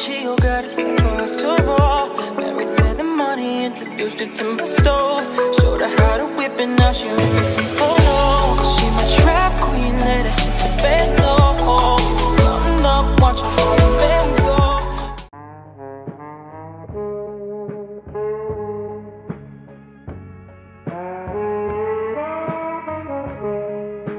Gio got us like for us to roll. Married to the money, introduced her to my stove. Showed her how to whip and now she makes some photos. She my trap queen, let her hit the bed low. Counting up, watch how the bands go.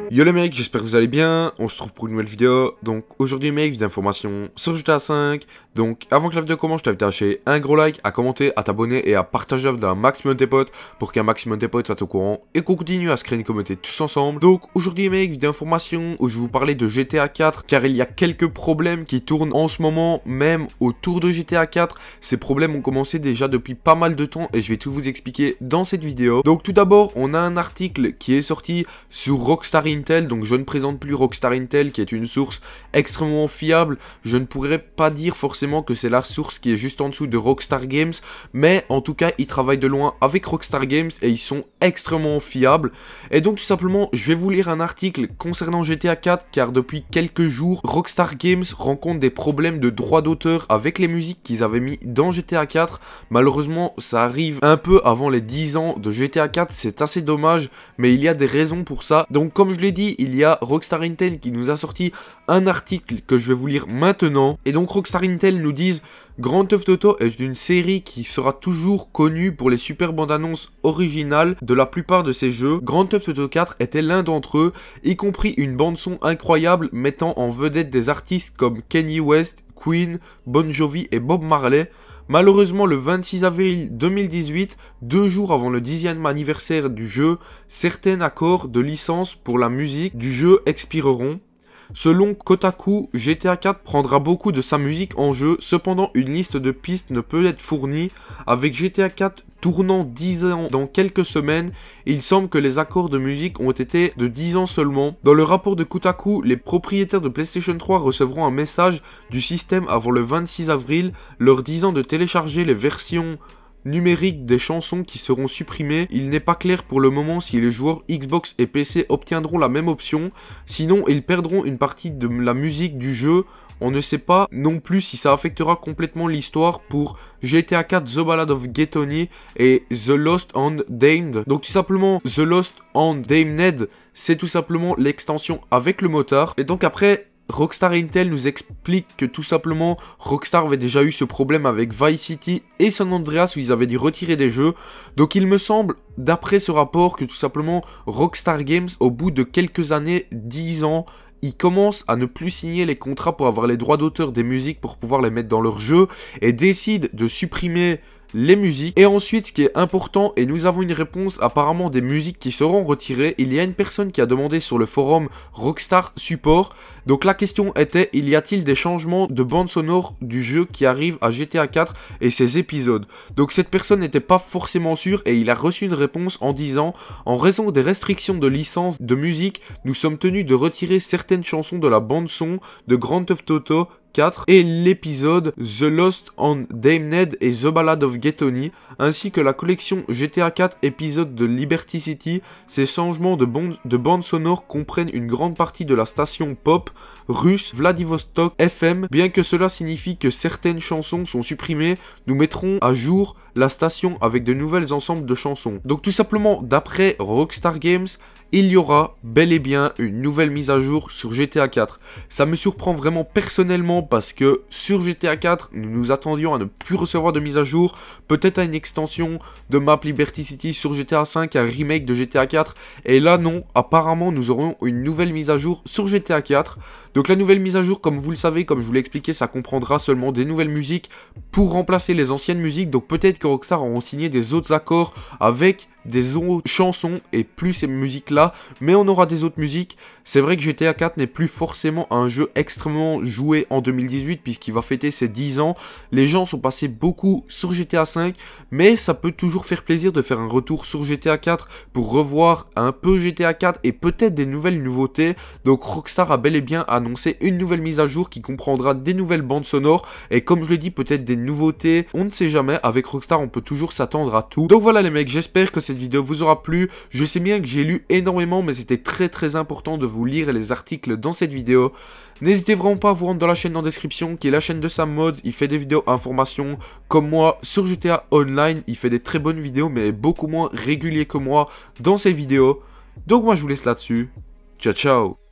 Yo les mecs, j'espère que vous allez bien, on se trouve pour une nouvelle vidéo. Donc aujourd'hui les mecs, d'informations sur GTA 5. Donc avant que la vidéo commence, je t'invite à lâcher un gros like, à commenter, à t'abonner et à partager avec un maximum de tes potes pour qu'un maximum de tes potes soient au courant et qu'on continue à se créer une communauté tous ensemble. Donc aujourd'hui les mecs, vidéo d'information où je vais vous parler de GTA 4 car il y a quelques problèmes qui tournent en ce moment même autour de GTA 4. Ces problèmes ont commencé déjà depuis pas mal de temps et je vais tout vous expliquer dans cette vidéo. Donc tout d'abord, on a un article qui est sorti sur Rockstar Intel, donc je ne présente plus Rockstar Intel qui est une source extrêmement fiable. Je ne pourrais pas dire forcément que c'est la source qui est juste en dessous de Rockstar Games, mais en tout cas ils travaillent de loin avec Rockstar Games et ils sont extrêmement fiables. Et donc tout simplement je vais vous lire un article concernant GTA 4 car depuis quelques jours Rockstar Games rencontre des problèmes de droits d'auteur avec les musiques qu'ils avaient mis dans GTA 4. Malheureusement ça arrive un peu avant les 10 ans de GTA 4, c'est assez dommage mais il y a des raisons pour ça. Donc comme je l'ai dit, il y a Rockstar Intel qui nous a sorti un article que je vais vous lire maintenant. Et donc Rockstar Intel nous disent: Grand Theft Auto est une série qui sera toujours connue pour les super bandes annonces originales de la plupart de ses jeux. Grand Theft Auto 4 était l'un d'entre eux, y compris une bande son incroyable mettant en vedette des artistes comme Kanye West, Queen, Bon Jovi et Bob Marley. Malheureusement, le 26 avril 2018, 2 jours avant le 10e anniversaire du jeu, certains accords de licence pour la musique du jeu expireront. Selon Kotaku, GTA 4 prendra beaucoup de sa musique en jeu, cependant une liste de pistes ne peut être fournie. Avec GTA 4 tournant 10 ans dans quelques semaines, il semble que les accords de musique ont été de 10 ans seulement. Dans le rapport de Kotaku, les propriétaires de PlayStation 3 recevront un message du système avant le 26 avril, leur disant de télécharger les versions numérique des chansons qui seront supprimées. Il n'est pas clair pour le moment si les joueurs Xbox et PC obtiendront la même option, sinon ils perdront une partie de la musique du jeu. On ne sait pas non plus si ça affectera complètement l'histoire pour GTA 4 The Ballad of Gay Tony et The Lost and Damned. Donc tout simplement The Lost and Damned, c'est tout simplement l'extension avec le motard. Et donc après, Rockstar Intel nous explique que tout simplement Rockstar avait déjà eu ce problème avec Vice City et San Andreas où ils avaient dû retirer des jeux. Donc il me semble, d'après ce rapport, que tout simplement Rockstar Games, au bout de quelques années, 10 ans, ils commencent à ne plus signer les contrats pour avoir les droits d'auteur des musiques pour pouvoir les mettre dans leur jeu et décident de supprimer les musiques. Et ensuite, ce qui est important, et nous avons une réponse apparemment des musiques qui seront retirées, il y a une personne qui a demandé sur le forum Rockstar Support. Donc la question était: y a-t-il des changements de bande sonore du jeu qui arrivent à GTA 4 et ses épisodes? Donc cette personne n'était pas forcément sûre et il a reçu une réponse en disant: en raison des restrictions de licence de musique, nous sommes tenus de retirer certaines chansons de la bande son de Grand Theft Auto 4 et l'épisode The Lost and Damned et The Ballad of Gay Tony, ainsi que la collection GTA 4 épisode de Liberty City. Ces changements de bande sonore comprennent une grande partie de la station pop russe Vladivostok FM. Bien que cela signifie que certaines chansons sont supprimées, nous mettrons à jour la station avec de nouvelles ensembles de chansons. Donc tout simplement, d'après Rockstar Games, il y aura bel et bien une nouvelle mise à jour sur GTA 4. Ça me surprend vraiment personnellement parce que sur GTA 4, nous nous attendions à ne plus recevoir de mise à jour, peut-être à une extension de map Liberty City sur GTA 5, un remake de GTA 4, et là non, apparemment nous aurons une nouvelle mise à jour sur GTA 4. Donc la nouvelle mise à jour, comme vous le savez, comme je vous l'ai expliqué, ça comprendra seulement des nouvelles musiques pour remplacer les anciennes musiques. Donc peut-être que Rockstar auront signé des autres accords avec des autres chansons et plus ces musiques-là, mais on aura des autres musiques. C'est vrai que GTA 4 n'est plus forcément un jeu extrêmement joué en 2018 puisqu'il va fêter ses 10 ans. Les gens sont passés beaucoup sur GTA 5, mais ça peut toujours faire plaisir de faire un retour sur GTA 4 pour revoir un peu GTA 4 et peut-être des nouvelles nouveautés. Donc Rockstar a bel et bien annoncé une nouvelle mise à jour qui comprendra des nouvelles bandes sonores et comme je l'ai dit, peut-être des nouveautés. On ne sait jamais, avec Rockstar on peut toujours s'attendre à tout. Donc voilà les mecs, j'espère que cette vidéo vous aura plu. Je sais bien que j'ai lu énormément, mais c'était très important de vous lire les articles dans cette vidéo. N'hésitez vraiment pas à vous rendre dans la chaîne en description, qui est la chaîne de Sam Mods. Il fait des vidéos informations comme moi sur GTA Online. Il fait des très bonnes vidéos, mais beaucoup moins réguliers que moi dans ses vidéos. Donc moi je vous laisse là-dessus. Ciao ciao.